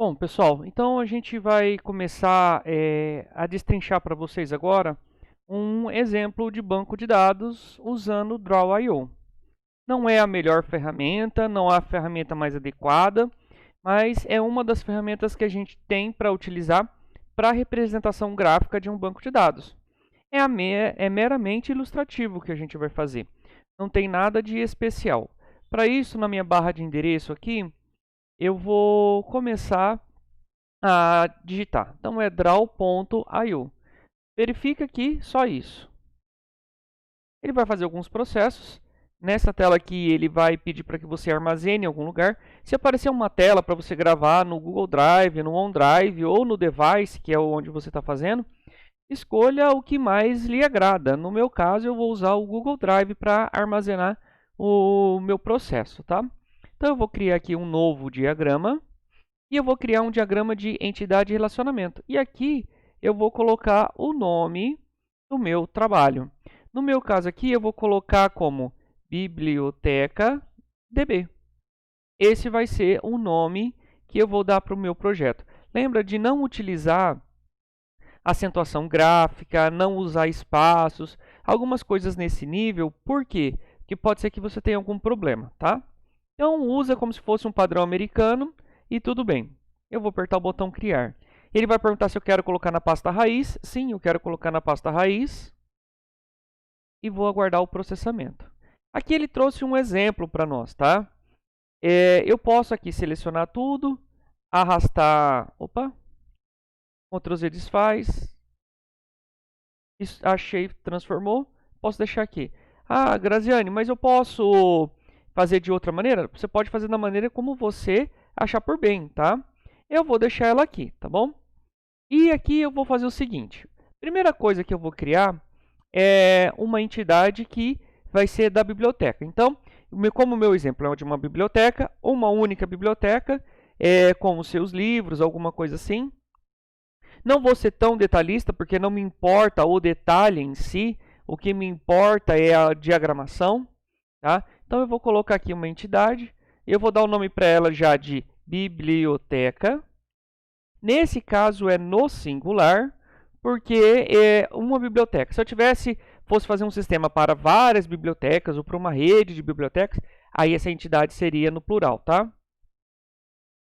Bom, pessoal, então a gente vai começar a destrinchar para vocês agora um exemplo de banco de dados usando o Draw.io. Não é a melhor ferramenta, não é a ferramenta mais adequada, mas é uma das ferramentas que a gente tem para utilizar para a representação gráfica de um banco de dados. É meramente ilustrativo o que a gente vai fazer, não tem nada de especial. Para isso, na minha barra de endereço aqui, eu vou começar a digitar. Então é draw.io. Verifica aqui só isso. Ele vai fazer alguns processos. Nessa tela aqui ele vai pedir para que você armazene em algum lugar. Se aparecer uma tela para você gravar no Google Drive, no OneDrive ou no device, que é onde você está fazendo, escolha o que mais lhe agrada. No meu caso, eu vou usar o Google Drive para armazenar o meu processo, tá? Então eu vou criar aqui um novo diagrama. E eu vou criar um diagrama de entidade e relacionamento. E aqui eu vou colocar o nome do meu trabalho. No meu caso aqui, eu vou colocar como biblioteca DB. Esse vai ser o nome que eu vou dar para o meu projeto. Lembra de não utilizar acentuação gráfica, não usar espaços, algumas coisas nesse nível. Por quê? Porque pode ser que você tenha algum problema, tá? Então, usa como se fosse um padrão americano e tudo bem. Eu vou apertar o botão criar. Ele vai perguntar se eu quero colocar na pasta raiz. Sim, eu quero colocar na pasta raiz. E vou aguardar o processamento. Aqui ele trouxe um exemplo para nós, tá? Eu posso aqui selecionar tudo, arrastar... Opa! Ctrl Z desfaz. Achei, transformou. Posso deixar aqui. Ah, Graziane, mas eu posso fazer de outra maneira? Você pode fazer da maneira como você achar por bem, tá? Eu vou deixar ela aqui, tá bom? E aqui eu vou fazer o seguinte. Primeira coisa que eu vou criar é uma entidade que vai ser da biblioteca. Então, como o meu exemplo é de uma biblioteca, uma única biblioteca, com os seus livros, alguma coisa assim. Não vou ser tão detalhista, porque não me importa o detalhe em si, o que me importa é a diagramação. Tá? Então, eu vou colocar aqui uma entidade, eu vou dar o nome para ela já de biblioteca. Nesse caso é no singular, porque é uma biblioteca. Se eu fosse fazer um sistema para várias bibliotecas ou para uma rede de bibliotecas, aí essa entidade seria no plural, tá?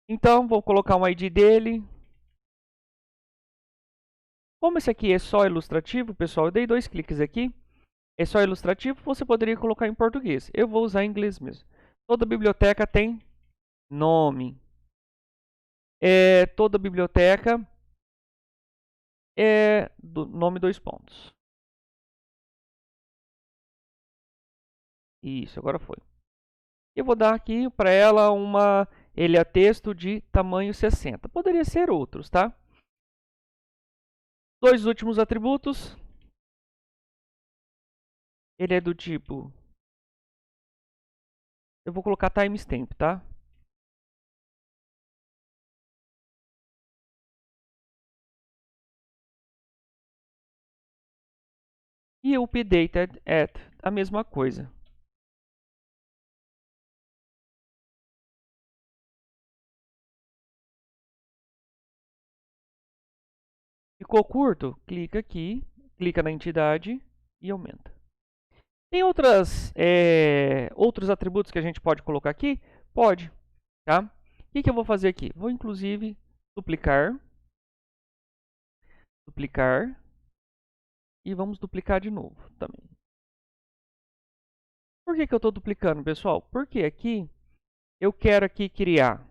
Então, vou colocar um ID dele. Como esse aqui é só ilustrativo, pessoal, eu dei 2 cliques aqui. É só ilustrativo, você poderia colocar em português. Eu vou usar em inglês mesmo. Toda biblioteca tem nome. Toda biblioteca é do nome 2 pontos. Isso, agora foi. Eu vou dar aqui para ela ele é texto de tamanho 60. Poderia ser outros, tá? 2 últimos atributos. Ele é do tipo... Eu vou colocar timestamp, tá? E o updated at, a mesma coisa. Ficou curto? Clica aqui, clica na entidade e aumenta. Tem outros atributos que a gente pode colocar aqui? Pode, tá? O que eu vou fazer aqui? Vou, inclusive, duplicar. Duplicar. E vamos duplicar de novo também. Por que eu estou duplicando, pessoal? Porque aqui eu quero aqui criar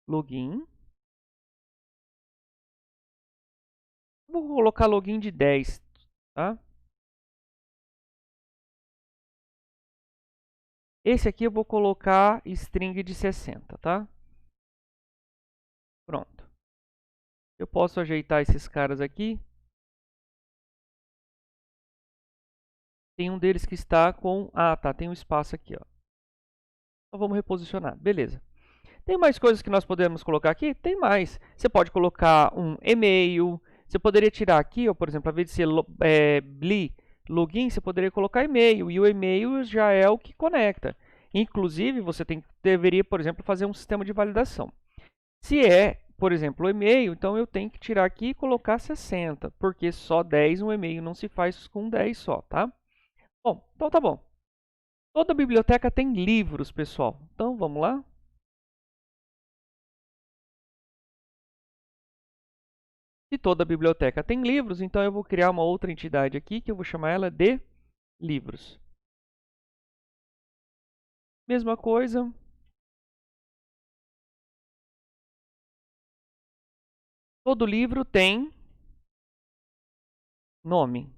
login. Vou colocar login de 10, tá? Esse aqui eu vou colocar string de 60, tá? Pronto. Eu posso ajeitar esses caras aqui. Tem um deles que está com... Ah, tá. Tem um espaço aqui, ó. Então vamos reposicionar. Beleza. Tem mais coisas que nós podemos colocar aqui? Tem mais. Você pode colocar um e-mail. Você poderia tirar aqui, ó, por exemplo, ao invés de ser login, você poderia colocar e-mail. E o e-mail já é o que conecta. Inclusive, você deveria, por exemplo, fazer um sistema de validação. Se é, por exemplo, o e-mail, então eu tenho que tirar aqui e colocar 60, porque só 10 um e-mail não se faz com 10 só, tá? Bom, então tá bom. Toda biblioteca tem livros, pessoal. Então, vamos lá? Se toda biblioteca tem livros, então eu vou criar uma outra entidade aqui, que eu vou chamar ela de livros. Mesma coisa. Todo livro tem nome.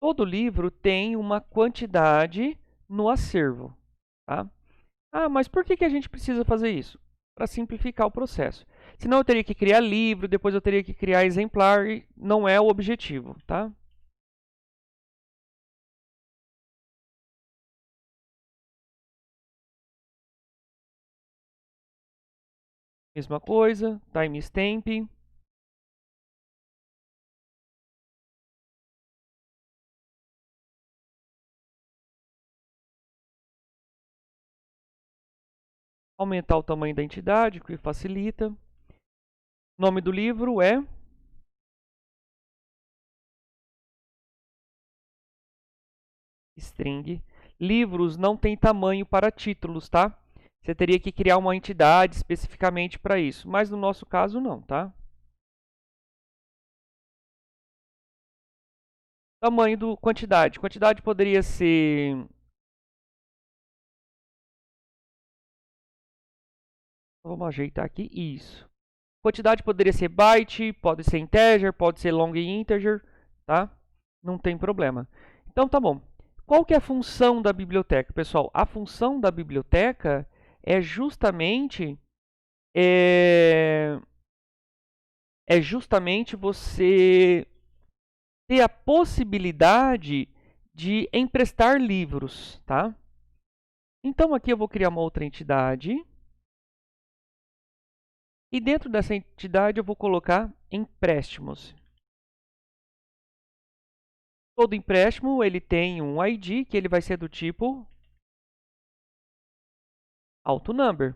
Todo livro tem uma quantidade no acervo, tá? Ah, mas por que a gente precisa fazer isso? Para simplificar o processo. Senão eu teria que criar livro, depois eu teria que criar exemplar, e não é o objetivo, tá? Mesma coisa, timestamp. Aumentar o tamanho da entidade, que facilita. Nome do livro é string. Livros não tem tamanho para títulos, tá? Você teria que criar uma entidade especificamente para isso, mas no nosso caso não, tá? Tamanho do quantidade. Quantidade poderia ser... Vamos ajeitar aqui. Isso. Quantidade poderia ser byte, pode ser integer, pode ser long integer, tá? Não tem problema. Então, tá bom. Qual que é a função da biblioteca, pessoal? A função da biblioteca é justamente é, é justamente você ter a possibilidade de emprestar livros, tá? Então, aqui eu vou criar uma outra entidade. E dentro dessa entidade eu vou colocar empréstimos. Todo empréstimo ele tem um ID que ele vai ser do tipo AutoNumber.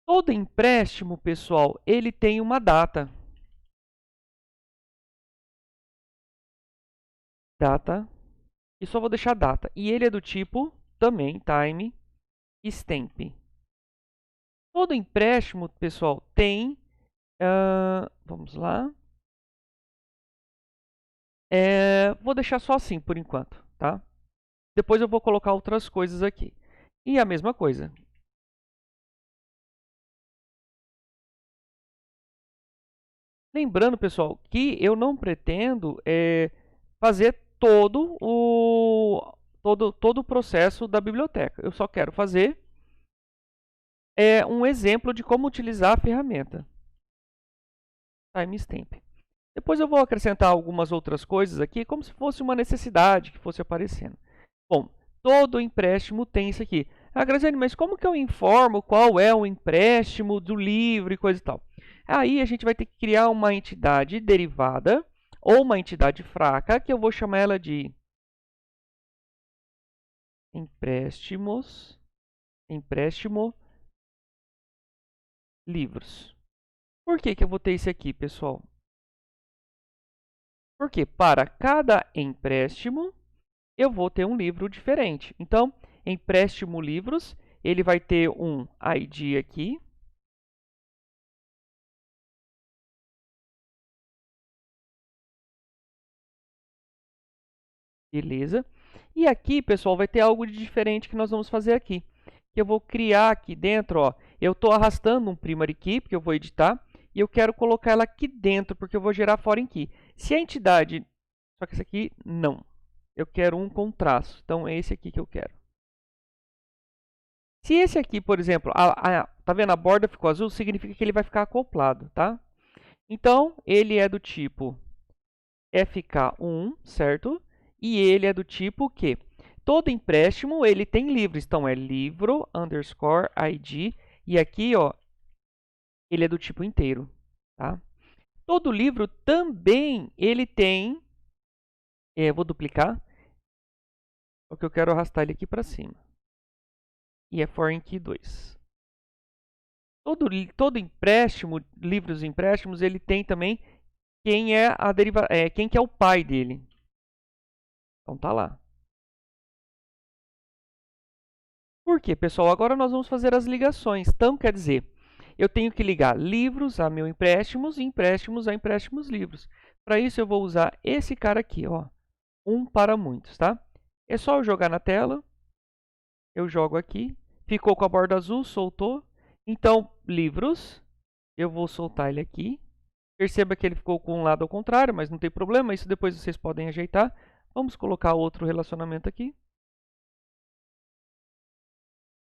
Todo empréstimo, pessoal, ele tem uma data. Data. E só vou deixar data. E ele é do tipo também timestamp. Todo empréstimo, pessoal, tem... vamos lá. Vou deixar só assim por enquanto, tá? Depois eu vou colocar outras coisas aqui. E a mesma coisa. Lembrando, pessoal, que eu não pretendo fazer todo o processo da biblioteca. Eu só quero fazer um exemplo de como utilizar a ferramenta timestamp. Depois eu vou acrescentar algumas outras coisas aqui, como se fosse uma necessidade que fosse aparecendo. Bom, todo empréstimo tem isso aqui. Ah, Graziane, mas como que eu informo qual é o empréstimo do livro e coisa e tal? Aí a gente vai ter que criar uma entidade derivada ou uma entidade fraca, que eu vou chamar ela de empréstimo livros. Por que eu vou ter isso aqui, pessoal? Porque para cada empréstimo eu vou ter um livro diferente. Então, empréstimo livros, ele vai ter um ID aqui. Beleza. E aqui, pessoal, vai ter algo de diferente que nós vamos fazer aqui. Eu vou criar aqui dentro, ó, eu estou arrastando um primary key, porque eu vou editar, e eu quero colocar ela aqui dentro, porque eu vou gerar foreign key. Se a entidade... Só que esse aqui, não. Eu quero um com traço. Então, é esse aqui que eu quero. Se esse aqui, por exemplo, tá vendo? A borda ficou azul, significa que ele vai ficar acoplado, tá? Então, ele é do tipo FK1, certo? E ele é do tipo que todo empréstimo ele tem livros. Então, é livro underscore ID. E aqui, ó, ele é do tipo inteiro, tá? Todo livro também ele tem Vou duplicar, porque eu quero arrastar ele aqui para cima. E é foreign key 2. Todo empréstimo, livros de empréstimos, ele tem também quem quem que é o pai dele. Então tá lá. Por quê, pessoal? Agora nós vamos fazer as ligações. Então, quer dizer, eu tenho que ligar livros a meus empréstimos e empréstimos a empréstimos livros. Para isso, eu vou usar esse cara aqui, ó, um para muitos, tá? É só eu jogar na tela. Eu jogo aqui. Ficou com a borda azul, soltou. Então, livros, eu vou soltar ele aqui. Perceba que ele ficou com um lado ao contrário, mas não tem problema. Isso depois vocês podem ajeitar. Vamos colocar outro relacionamento aqui.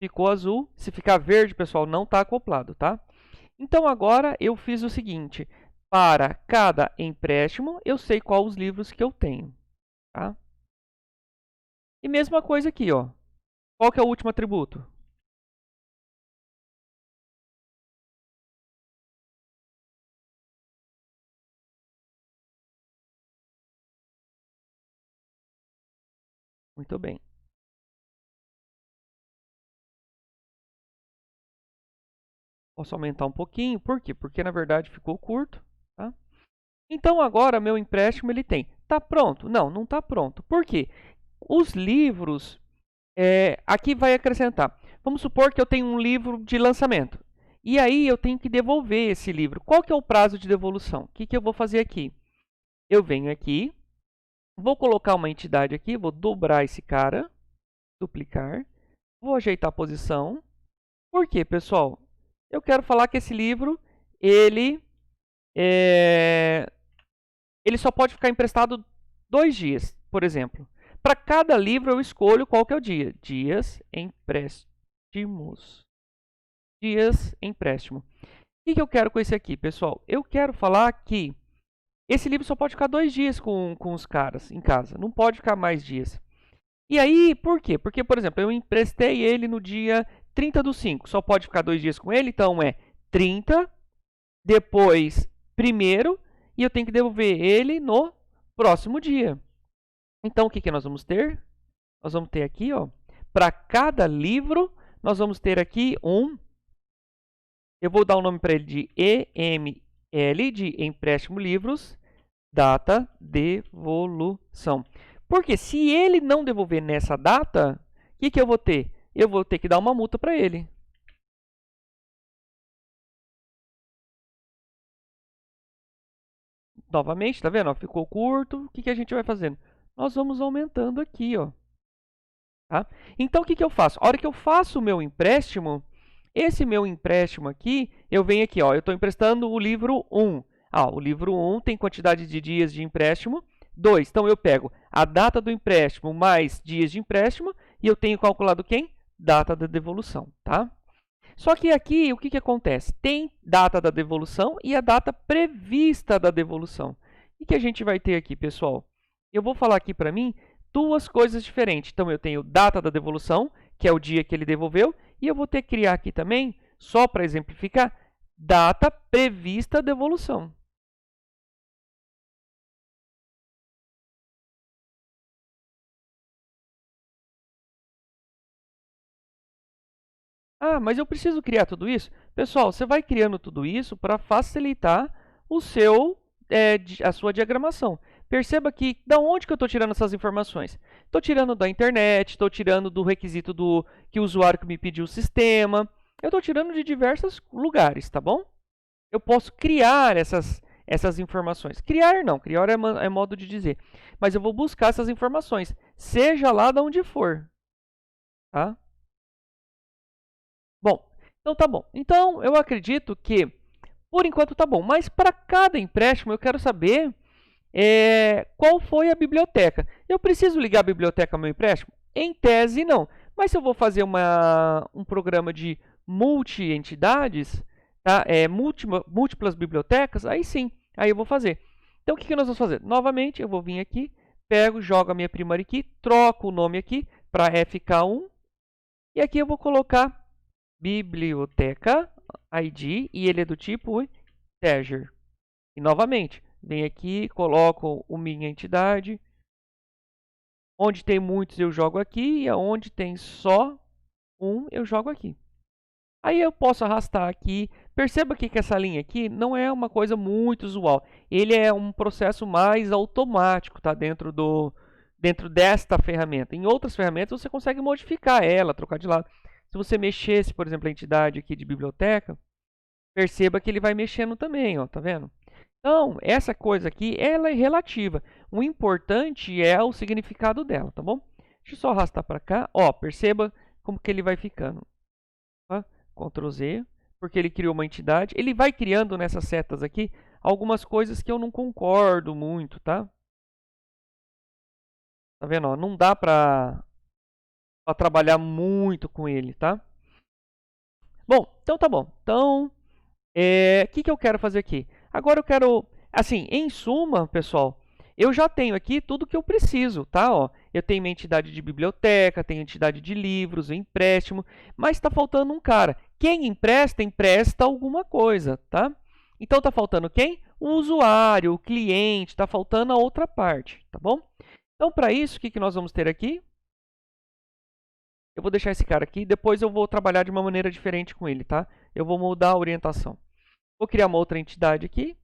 Ficou azul. Se ficar verde, pessoal, não está acoplado, tá? Então, agora eu fiz o seguinte. Para cada empréstimo, eu sei quais os livros que eu tenho, tá? E mesma coisa aqui, ó. Qual que é o último atributo? Muito bem. Posso aumentar um pouquinho. Por quê? Porque, na verdade, ficou curto, tá? Então, agora, meu empréstimo, ele tem. Tá pronto? Não, não está pronto. Por quê? Os livros, aqui vai acrescentar. Vamos supor que eu tenho um livro de lançamento. E aí, eu tenho que devolver esse livro. Qual que é o prazo de devolução? O que eu vou fazer aqui? Eu venho aqui, vou colocar uma entidade aqui, vou dobrar esse cara, duplicar, vou ajeitar a posição. Por quê, pessoal? Eu quero falar que esse livro, ele só pode ficar emprestado 2 dias, por exemplo. Para cada livro, eu escolho qual que é o dia. Dias empréstimos. Dias empréstimo. O que eu quero com esse aqui, pessoal? Eu quero falar que esse livro só pode ficar 2 dias com os caras em casa. Não pode ficar mais dias. E aí, por quê? Porque, por exemplo, eu emprestei ele no dia 30/5. Só pode ficar 2 dias com ele, então é 30, depois 1º, e eu tenho que devolver ele no próximo dia. Então, o que nós vamos ter? Nós vamos ter aqui, ó, para cada livro, nós vamos ter aqui eu vou dar o nome para ele de EML, de empréstimo livros, data devolução. Porque se ele não devolver nessa data, o que eu vou ter? Eu vou ter que dar uma multa para ele. Novamente, tá vendo? Ó, ficou curto. O que a gente vai fazendo? Nós vamos aumentando aqui, ó. Tá? Então, o que eu faço? A hora que eu faço o meu empréstimo, esse meu empréstimo aqui, eu venho aqui, ó, eu estou emprestando o livro 1. O livro 1 tem quantidade de dias de empréstimo, 2. Então, eu pego a data do empréstimo mais dias de empréstimo e eu tenho calculado quem? Data da devolução, tá? Só que aqui, o que acontece? Tem data da devolução e a data prevista da devolução. O que a gente vai ter aqui, pessoal? Eu vou falar aqui para mim 2 coisas diferentes. Então, eu tenho data da devolução, que é o dia que ele devolveu, e eu vou ter que criar aqui também, só para exemplificar, data prevista devolução. Mas eu preciso criar tudo isso? Pessoal, você vai criando tudo isso para facilitar a sua diagramação. Perceba que, da onde que eu estou tirando essas informações? Estou tirando da internet, estou tirando do requisito que o usuário que me pediu o sistema. Eu estou tirando de diversos lugares, tá bom? Eu posso criar essas informações. Criar não, criar é modo de dizer. Mas eu vou buscar essas informações, seja lá de onde for. Tá? Bom, então tá bom. Então, eu acredito que, por enquanto, tá bom. Mas para cada empréstimo, eu quero saber qual foi a biblioteca. Eu preciso ligar a biblioteca ao meu empréstimo? Em tese, não. Mas se eu vou fazer um programa de multi-entidades, tá? Múltiplas bibliotecas, aí sim, aí eu vou fazer. Então, o que nós vamos fazer? Novamente, eu vou vir aqui, pego, jogo a minha primary key, troco o nome aqui para FK1, e aqui eu vou colocar biblioteca ID, e ele é do tipo integer. E novamente, venho aqui, coloco o minha entidade, Onde tem muitos eu jogo aqui e onde tem só um eu jogo aqui. Aí eu posso arrastar aqui. Perceba que essa linha aqui não é uma coisa muito usual. Ele é um processo mais automático, tá? Dentro desta ferramenta. Em outras ferramentas você consegue modificar ela, trocar de lado. Se você mexesse, por exemplo, a entidade aqui de biblioteca, perceba que ele vai mexendo também, ó, tá vendo? Então, essa coisa aqui, ela é relativa. O importante é o significado dela, tá bom? Deixa eu só arrastar para cá. Ó, perceba como que ele vai ficando. Tá? Ctrl Z, porque ele criou uma entidade. Ele vai criando nessas setas aqui algumas coisas que eu não concordo muito, tá? Tá vendo? Ó? Não dá para trabalhar muito com ele, tá? Bom, então tá bom. Então, o que eu quero fazer aqui? Agora eu quero, assim, em suma, pessoal, eu já tenho aqui tudo que eu preciso, tá? Ó, eu tenho minha entidade de biblioteca, tenho entidade de livros, o empréstimo, mas está faltando um cara. Quem empresta, empresta alguma coisa, tá? Então está faltando quem? O usuário, o cliente, está faltando a outra parte, tá bom? Então, para isso, o que nós vamos ter aqui? Eu vou deixar esse cara aqui, depois eu vou trabalhar de uma maneira diferente com ele, tá? Eu vou mudar a orientação. Vou criar uma outra entidade aqui.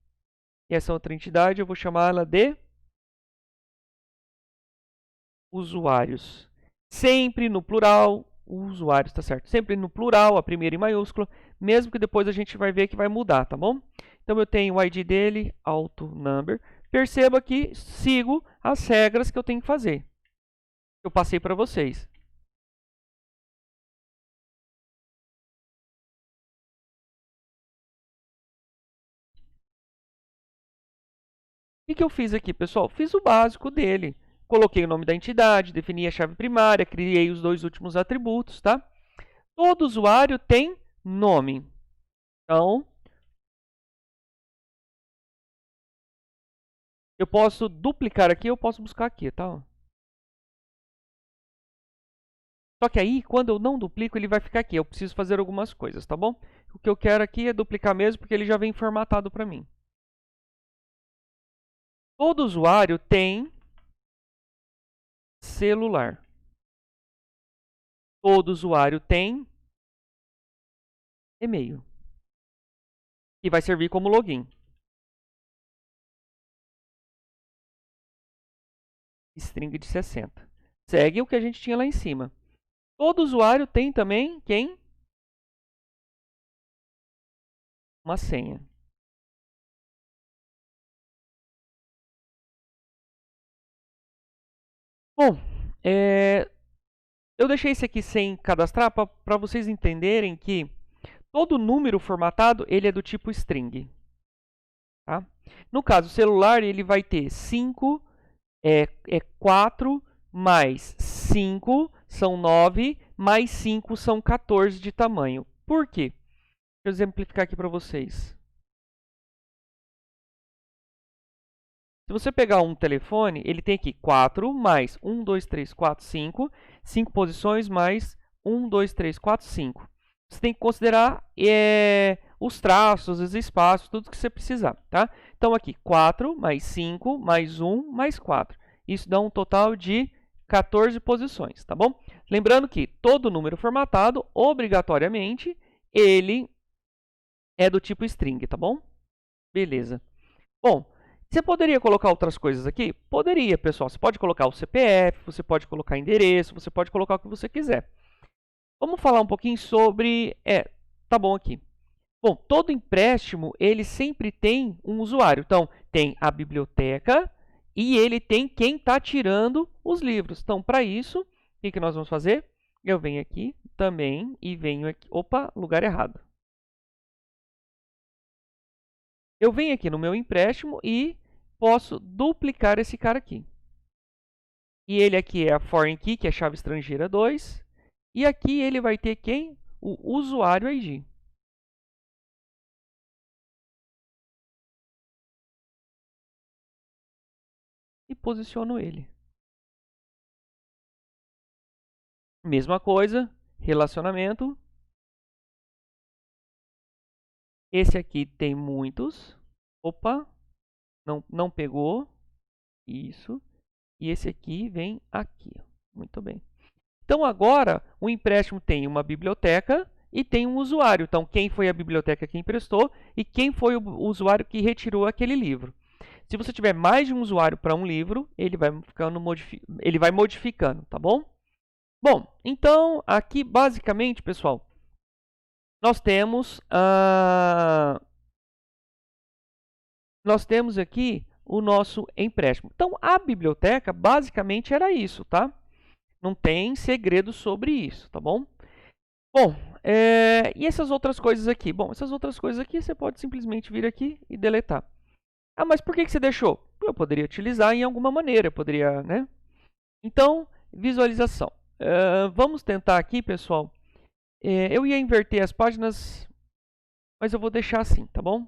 E essa outra entidade eu vou chamar ela de usuários. Sempre no plural, usuários, tá certo? Sempre no plural, a primeira em maiúsculo, mesmo que depois a gente vai ver que vai mudar, tá bom? Então eu tenho o ID dele, AutoNumber. Perceba que sigo as regras que eu tenho que fazer. Eu passei para vocês. O que eu fiz aqui, pessoal? Fiz o básico dele. Coloquei o nome da entidade, defini a chave primária, criei os dois últimos atributos, tá? Todo usuário tem nome. Então, eu posso duplicar aqui, eu posso buscar aqui, tá? Só que aí, quando eu não duplico, ele vai ficar aqui. Eu preciso fazer algumas coisas, tá bom? O que eu quero aqui é duplicar mesmo, porque ele já vem formatado para mim. Todo usuário tem celular. Todo usuário tem e-mail, que vai servir como login. String de 60. Segue o que a gente tinha lá em cima. Todo usuário tem também quem? Uma senha. Bom, eu deixei esse aqui sem cadastrar para vocês entenderem que todo número formatado ele é do tipo string. Tá? No caso, o celular ele vai ter 5, 4 mais 5 são 9, mais 5 são 14 de tamanho. Por quê? Deixa eu exemplificar aqui para vocês. Se você pegar um telefone, ele tem aqui 4 mais 1, 2, 3, 4, 5. 5 posições mais 1, 2, 3, 4, 5. Você tem que considerar os traços, os espaços, tudo que você precisar. Tá? Então, aqui 4 mais 5 mais 1 mais 4. Isso dá um total de 14 posições. Tá bom? Lembrando que todo número formatado, obrigatoriamente, ele é do tipo string. Tá bom? Beleza. Bom, você poderia colocar outras coisas aqui? Poderia, pessoal. Você pode colocar o CPF, você pode colocar endereço, você pode colocar o que você quiser. Vamos falar um pouquinho sobre... tá bom aqui. Bom, todo empréstimo, ele sempre tem um usuário. Então, tem a biblioteca e ele tem quem está tirando os livros. Então, para isso, o que nós vamos fazer? Eu venho aqui também e venho aqui... Opa, lugar errado. Eu venho aqui no meu empréstimo e posso duplicar esse cara aqui. E ele aqui é a foreign key, que é a chave estrangeira 2. E aqui ele vai ter quem? O usuário ID. E posiciono ele. Mesma coisa, relacionamento. Esse aqui tem muitos. Opa, não pegou. Isso. E esse aqui vem aqui. Muito bem. Então, agora, o empréstimo tem uma biblioteca e tem um usuário. Então, quem foi a biblioteca que emprestou e quem foi o usuário que retirou aquele livro. Se você tiver mais de um usuário para um livro, ele vai modificando, tá bom? Bom, então, aqui, basicamente, pessoal, nós temos, aqui o nosso empréstimo. Então, a biblioteca, basicamente, era isso, tá? Não tem segredo sobre isso, tá bom? Bom, e essas outras coisas aqui? Bom, essas outras coisas aqui você pode simplesmente vir aqui e deletar. Ah, mas por que você deixou? Eu poderia utilizar em alguma maneira, eu poderia, né? Então, visualização. Vamos tentar aqui, pessoal. Eu ia inverter as páginas, mas eu vou deixar assim, tá bom?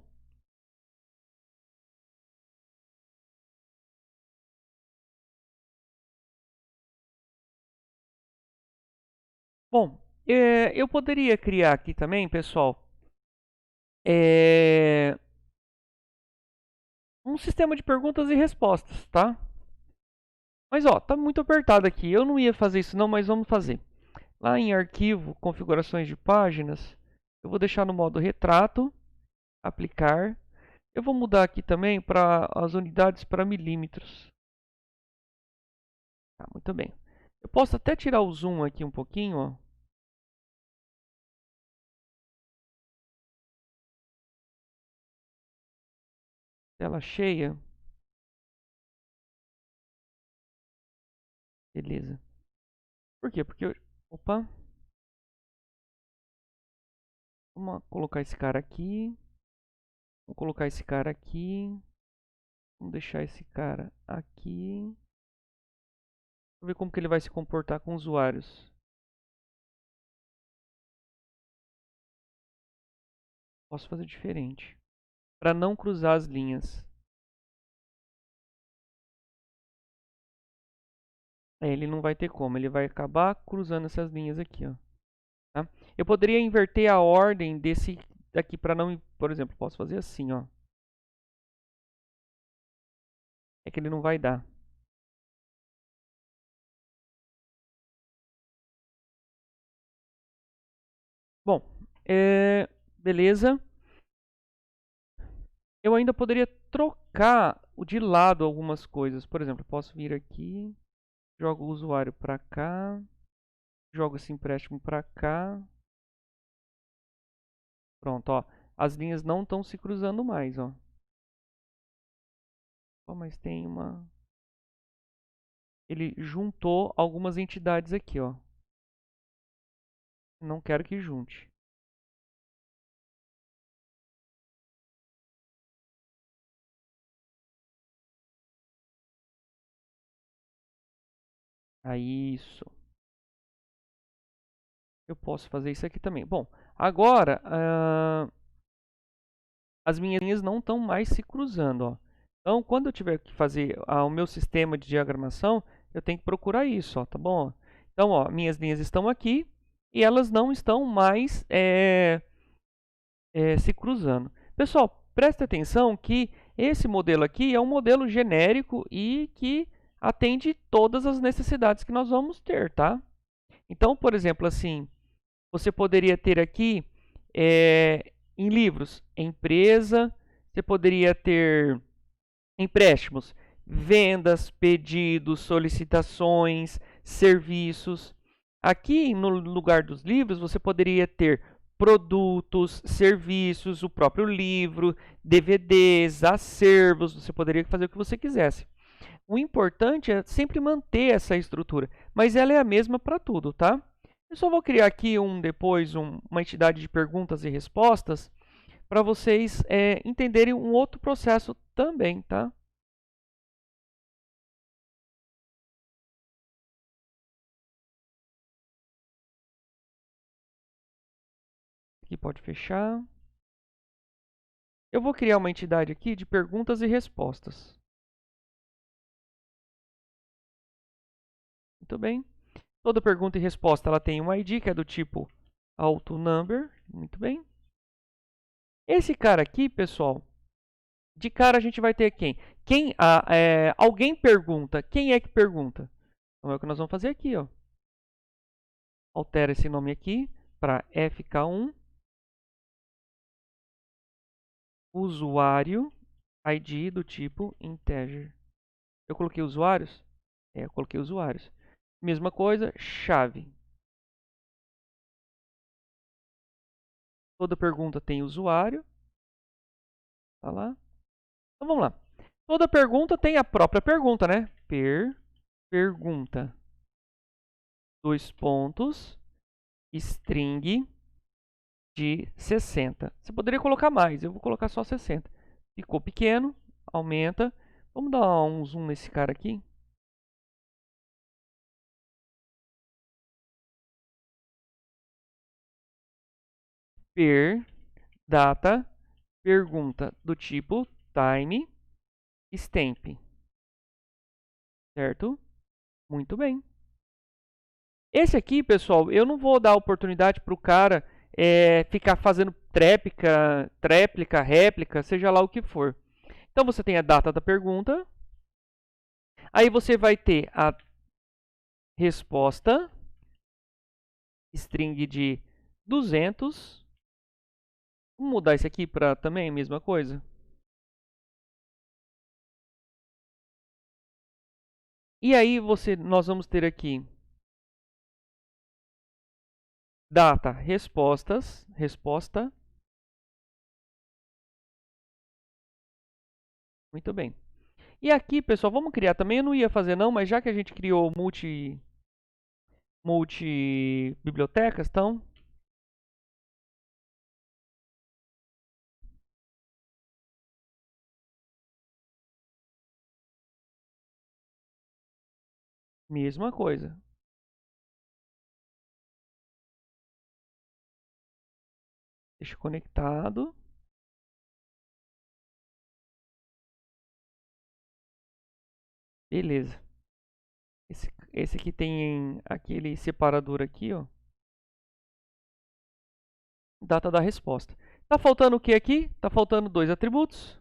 Bom, eu poderia criar aqui também, pessoal, um sistema de perguntas e respostas, tá? Mas ó, tá muito apertado aqui. Eu não ia fazer isso não, mas vamos fazer. Lá em arquivo, configurações de páginas, eu vou deixar no modo retrato, aplicar. Eu vou mudar aqui também para as unidades para milímetros. Tá, muito bem. Eu posso até tirar o zoom aqui um pouquinho, ó. Tela cheia. Beleza. Por quê? Porque opa. Vamos colocar esse cara aqui. Vamos colocar esse cara aqui. Vamos deixar esse cara aqui. Vamos ver como que ele vai se comportar com usuários. Posso fazer diferente. Para não cruzar as linhas. Ele não vai ter como. Ele vai acabar cruzando essas linhas aqui, ó. Tá? Eu poderia inverter a ordem desse daqui para não... Por exemplo, posso fazer assim, ó. É que ele não vai dar. Bom, beleza. Eu ainda poderia trocar de lado algumas coisas. Por exemplo, posso vir aqui, jogo o usuário para cá, jogo esse empréstimo para cá. Pronto, ó. As linhas não estão se cruzando mais, ó. Oh, mas tem uma... Ele juntou algumas entidades aqui, ó. Não quero que junte. Aí, isso. Eu posso fazer isso aqui também. Bom, agora as minhas linhas não estão mais se cruzando, ó. Então, quando eu tiver que fazer o meu sistema de diagramação, eu tenho que procurar isso, ó, tá bom? Então, ó, minhas linhas estão aqui e elas não estão mais se cruzando. Pessoal, preste atenção que esse modelo aqui é um modelo genérico e que atende todas as necessidades que nós vamos ter, tá? Então, por exemplo, assim, você poderia ter aqui em livros, empresa, você poderia ter empréstimos, vendas, pedidos, solicitações, serviços. Aqui no lugar dos livros, você poderia ter produtos, serviços, o próprio livro, DVDs, acervos, você poderia fazer o que você quisesse. O importante é sempre manter essa estrutura, mas ela é a mesma para tudo, tá? Eu só vou criar aqui depois uma entidade de perguntas e respostas para vocês entenderem um outro processo também, tá? Aqui pode fechar. Eu vou criar uma entidade aqui de perguntas e respostas. Muito bem. Toda pergunta e resposta ela tem um ID que é do tipo AutoNumber. Muito bem. Esse cara aqui, pessoal, de cara a gente vai ter quem? Alguém pergunta. Quem é que pergunta? Então é o que nós vamos fazer aqui, ó. Altera esse nome aqui para FK1. Usuário ID do tipo integer. Eu coloquei usuários? Eu coloquei usuários. Mesma coisa, chave. Toda pergunta tem usuário. Tá lá. Então vamos lá. Toda pergunta tem a própria pergunta, né? Pergunta. 2 pontos. String de 60. Você poderia colocar mais, eu vou colocar só 60. Ficou pequeno, aumenta. Vamos dar um zoom nesse cara aqui. Data, pergunta do tipo time stamp. Certo? Muito bem. Esse aqui, pessoal, eu não vou dar oportunidade para o cara ficar fazendo réplica, seja lá o que for. Então, você tem a data da pergunta. Aí você vai ter a resposta, string de 200. Vamos mudar isso aqui para também a mesma coisa. E aí nós vamos ter aqui data, resposta. Muito bem. E aqui, pessoal, vamos criar também. Eu não ia fazer não, mas já que a gente criou multi bibliotecas, então mesma coisa. Deixa conectado. Beleza. Esse aqui tem aquele separador aqui, ó. Data da resposta. Tá faltando o que aqui? Tá faltando 2 atributos.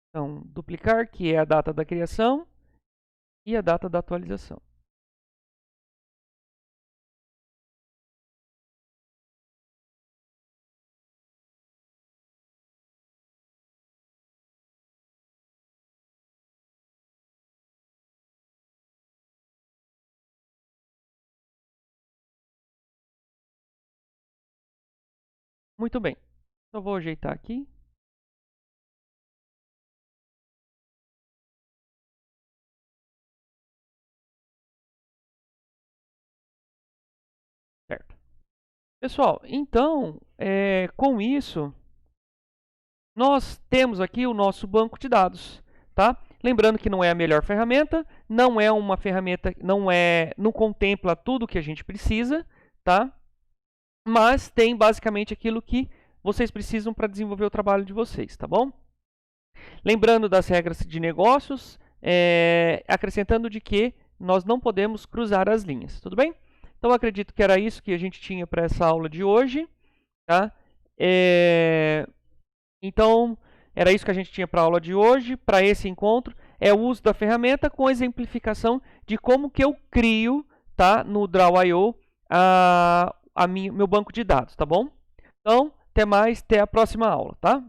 Então, duplicar, que é a data da criação, e a data da atualização. Muito bem. Então, vou ajeitar aqui. Certo. Pessoal, então, com isso, nós temos aqui o nosso banco de dados, tá? Lembrando que não é a melhor ferramenta, não é uma ferramenta, não contempla tudo que a gente precisa, tá? Mas tem basicamente aquilo que vocês precisam para desenvolver o trabalho de vocês, tá bom? Lembrando das regras de negócios, acrescentando de que nós não podemos cruzar as linhas, tudo bem? Então, acredito que era isso que a gente tinha para essa aula de hoje, tá? Então, era isso que a gente tinha para a aula de hoje, para esse encontro, é o uso da ferramenta com exemplificação de como que eu crio, tá, no Draw.io meu banco de dados, tá bom? Então, até mais, até a próxima aula, tá?